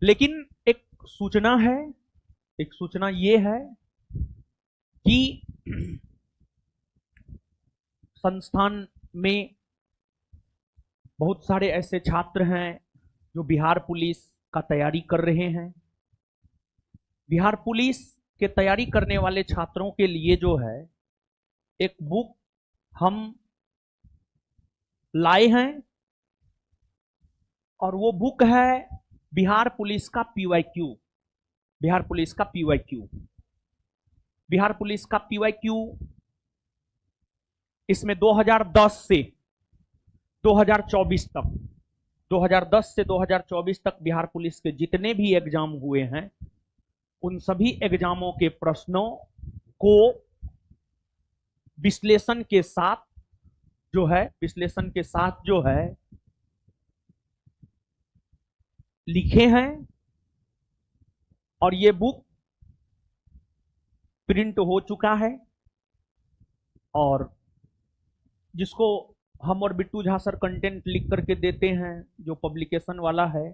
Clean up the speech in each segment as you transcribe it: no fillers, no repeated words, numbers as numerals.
लेकिन एक सूचना ये है कि संस्थान में बहुत सारे ऐसे छात्र हैं जो बिहार पुलिस का तैयारी कर रहे हैं। बिहार पुलिस के तैयारी करने वाले छात्रों के लिए जो है एक बुक हम लाए हैं, और वो बुक है बिहार पुलिस का पीवाईक्यू। बिहार पुलिस का पीवाईक्यू बिहार पुलिस का पीवाईक्यू इसमें 2010 से 2024 तक 2010 से 2024 तक बिहार पुलिस के जितने भी एग्जाम हुए हैं उन सभी एग्जामों के प्रश्नों को विश्लेषण के साथ जो है लिखे हैं, और ये बुक प्रिंट हो चुका है। और जिसको हम और बिट्टू झा सर कंटेंट लिख करके देते हैं, जो पब्लिकेशन वाला है,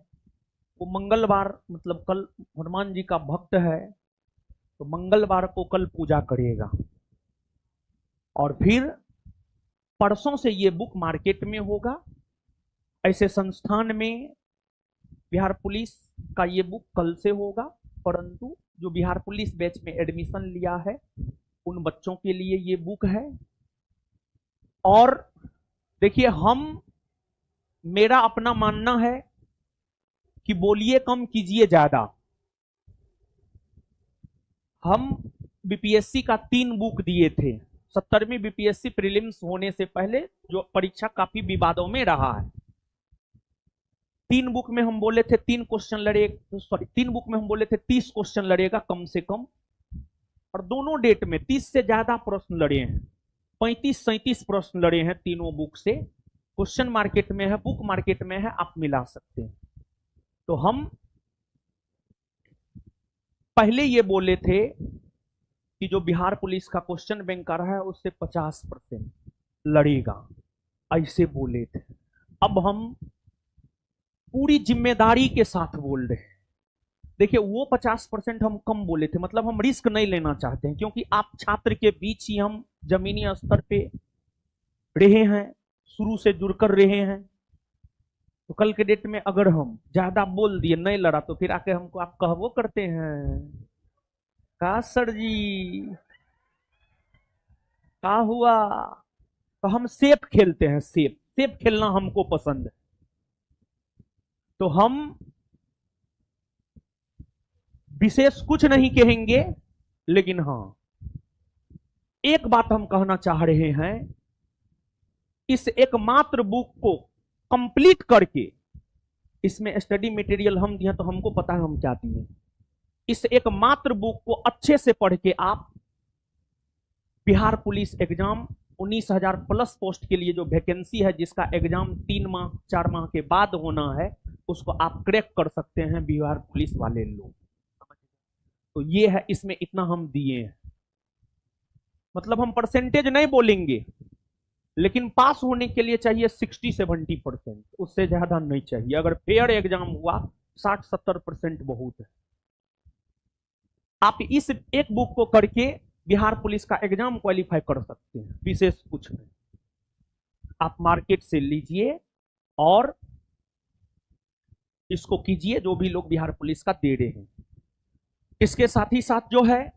वो मंगलवार मतलब कल हनुमान जी का भक्त है तो मंगलवार को कल पूजा करेगा, और फिर परसों से ये बुक मार्केट में होगा। ऐसे संस्थान में बिहार पुलिस का ये बुक कल से होगा, परंतु जो बिहार पुलिस बैच में एडमिशन लिया है उन बच्चों के लिए ये बुक है। और देखिए, मेरा अपना मानना है कि बोलिए कम कीजिए ज्यादा। हम बीपीएससी का 3 बुक दिए थे 70वीं बीपीएससी प्रीलिम्स होने से पहले, जो परीक्षा काफी विवादों में रहा है। 3 बुक में हम बोले थे 3 क्वेश्चन लड़ेगा, 3 बुक में हम बोले थे 30 क्वेश्चन लड़ेगा कम से कम, और दोनों डेट में 30 से ज्यादा प्रश्न लड़े हैं, 35-37 प्रश्न लड़े हैं तीनों बुक से। क्वेश्चन मार्केट में है, बुक मार्केट में है, आप मिला सकते हैं। तो हम पहले ये बोले थे कि जो बिहार पुलिस का क्वेश्चन बैंक आ रहा है उससे 50% लड़ेगा, ऐसे बोले थे। अब हम पूरी जिम्मेदारी के साथ बोल रहे हैं। देखिए, वो 50% हम कम बोले थे, मतलब हम रिस्क नहीं लेना चाहते हैं, क्योंकि आप छात्र के बीच ही हम जमीनी स्तर पे रहे हैं, शुरू से जुड़कर रहे हैं। तो कल के डेट में अगर हम ज्यादा बोल दिए, नहीं लड़ा, तो फिर आके हमको आप कहवो करते हैं का सर जी का हुआ। तो हम सेफ खेलते हैं, सेफ खेलना हमको पसंद है। तो हम विशेष कुछ नहीं कहेंगे, लेकिन हाँ एक बात हम कहना चाह रहे हैं, इस एकमात्र बुक को कंप्लीट करके, इसमें स्टडी मटेरियल हम दिए तो हमको पता है हम क्या दिए। इस एकमात्र बुक को अच्छे से पढ़ के आप Bihar police exam 19,000 plus post के लिए जो वैकेंसी है, जिसका एग्जाम 3 माह 4 माह के बाद होना है, उसको आप क्रैक कर सकते हैं बिहार पुलिस वाले लोग। तो ये है, इसमें इतना हम दिए हैं। मतलब हम परसेंटेज नहीं बोलेंगे, लेकिन पास होने के लिए चाहिए 60-70%, उससे ज्यादा नहीं चाहिए। अगर फेयर एग्जाम हुआ 60-70% बहुत है। आप इस एक बुक को करके बिहार पुलिस का एग्जाम क्वालिफाई कर सकते हैं, विशेष कुछ नहीं। आप मार्केट से लीजिए और इसको कीजिए, जो भी लोग बिहार पुलिस का दे रहे हैं। इसके साथ ही साथ जो है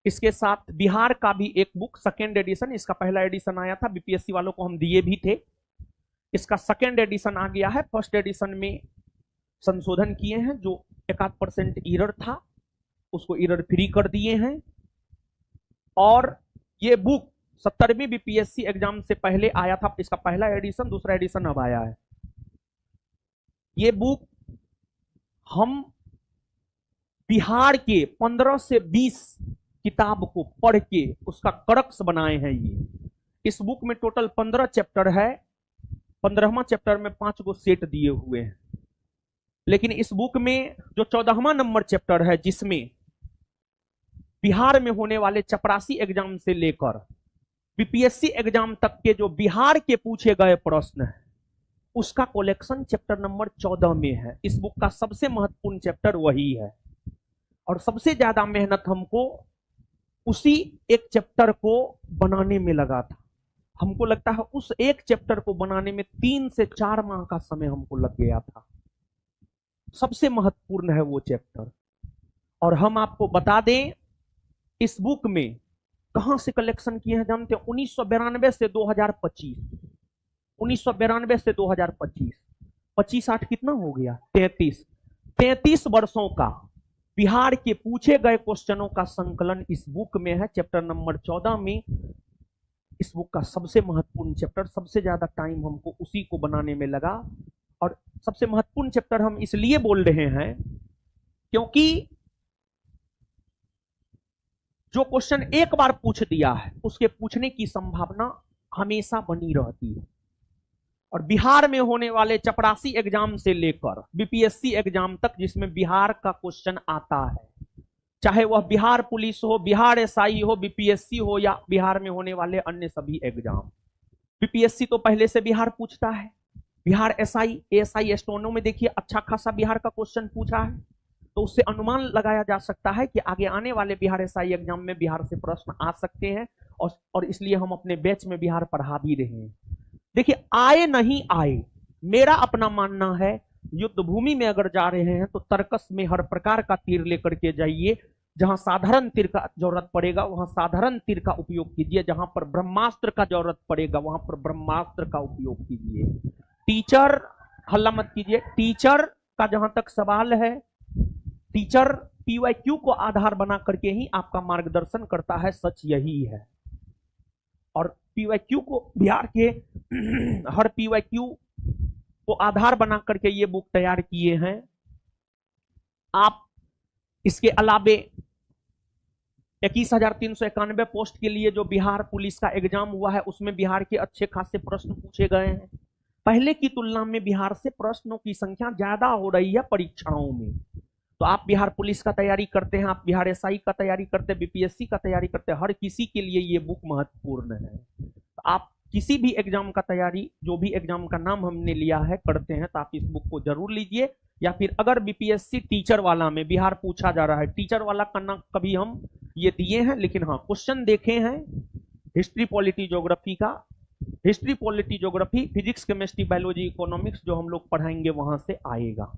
इसके साथ बिहार का भी एक बुक, सेकेंड एडिशन, इसका पहला एडिशन आया था, बीपीएससी वालों को हम दिए भी थे। इसका सेकेंड एडिशन आ गया है। फर्स्ट एडिशन में संशोधन किए हैं, जो 1% एरर था उसको एरर फ्री कर दिए हैं। और ये बुक 70वीं बीपीएससी एग्जाम से पहले आया था, इसका पहला एडिशन, दूसरा एडिशन अब आया है। ये बुक हम बिहार के 15 से 20 किताब को पढ़ के उसका कड़क्स बनाए हैं। इस बुक में टोटल 15 चैप्टर है। 15वां चैप्टर में 5 गो सेट दिए हुए हैं, लेकिन इस बुक में जो 14वां नंबर चैप्टर है, जिसमें बिहार में होने वाले चपरासी एग्जाम से लेकर बीपीएससी एग्जाम तक के जो बिहार के पूछे गए प्रश्न हैं, उसका कलेक्शन चैप्टर नंबर 14 में है। इस बुक का सबसे महत्वपूर्ण चैप्टर वही है और सबसे ज्यादा मेहनत हमको उसी एक चैप्टर को बनाने में लगा था। हमको लगता है उस एक चैप्टर को बनाने में 3 से 4 माह का समय हमको लग गया था। सबसे महत्वपूर्ण है वो चैप्टर। और हम आपको बता दें इस बुक में कहां से कलेक्शन किए हैं जानते हैं? 1992 से 2025, 1992 से 2025, 25-8 कितना हो गया? 33 वर्षों का बिहार के पूछे गए क्वेश्चनों का संकलन इस बुक में है, चैप्टर नंबर 14 में। इस बुक का सबसे महत्वपूर्ण चैप्टर, सबसे ज्यादा टाइम हमको उसी को बनाने में लगा। और सबसे महत्वपूर्ण चैप्टर हम इसलिए बोल रहे हैं क्योंकि जो क्वेश्चन एक बार पूछ दिया है उसके पूछने की संभावना हमेशा बनी रहती है। और बिहार में होने वाले चपरासी एग्जाम से लेकर बीपीएससी एग्जाम तक जिसमें बिहार का क्वेश्चन आता है, चाहे वह बिहार पुलिस हो, बिहार एसआई हो, बीपीएससी हो या बिहार में होने वाले अन्य सभी एग्जाम, बीपीएससी तो पहले से बिहार पूछता है। बिहार एसआई, एएसआई स्टोनो में देखिए अच्छा खासा बिहार का क्वेश्चन पूछा है, तो उससे अनुमान लगाया जा सकता है कि आगे आने वाले बिहार एसआई एग्जाम में बिहार से प्रश्न आ सकते हैं। और इसलिए हम अपने बैच में बिहार पढ़ा भी रहे हैं। देखिए आए नहीं आए, मेरा अपना मानना है युद्ध भूमि में अगर जा रहे हैं तो तर्कस में हर प्रकार का तीर लेकर के जाइए। जहां साधारण तीर का जरूरत पड़ेगा वहां साधारण तीर का उपयोग कीजिए, जहां पर ब्रह्मास्त्र का जरूरत पड़ेगा वहां पर ब्रह्मास्त्र का उपयोग कीजिए। टीचर हल्ला मत कीजिए। टीचर का जहां तक सवाल है, टीचर पीवाईक्यू को आधार बना करके ही आपका मार्गदर्शन करता है, सच यही है। और पीवाईक्यू को बिहार के हर पीवाईक्यू को आधार बना करके ये बुक तैयार किए हैं। आप इसके अलावे 21,391 पोस्ट के लिए जो बिहार पुलिस का एग्जाम हुआ है उसमें बिहार के अच्छे खासे प्रश्न पूछे गए हैं। पहले की तुलना में बिहार से प्रश्नों की संख्या ज्यादा हो रही है परीक्षाओं में। तो आप बिहार पुलिस का तैयारी करते हैं, आप बिहार एसआई का तैयारी करते हैं, बीपीएससी का तैयारी करते हैं, हर किसी के लिए ये बुक महत्वपूर्ण है। तो आप किसी भी एग्जाम का तैयारी, जो भी एग्जाम का नाम हमने लिया है, करते हैं तो आप इस बुक को जरूर लीजिए। या फिर अगर बीपीएससी टीचर वाला में बिहार पूछा जा रहा है, टीचर वाला का ना कभी हम ये दिए हैं, लेकिन हाँ क्वेश्चन देखे हैं हिस्ट्री पॉलिटी ज्योग्राफी का, history polity geography, physics chemistry biology economics जो हम लोग पढ़ाएंगे वहां से आएगा।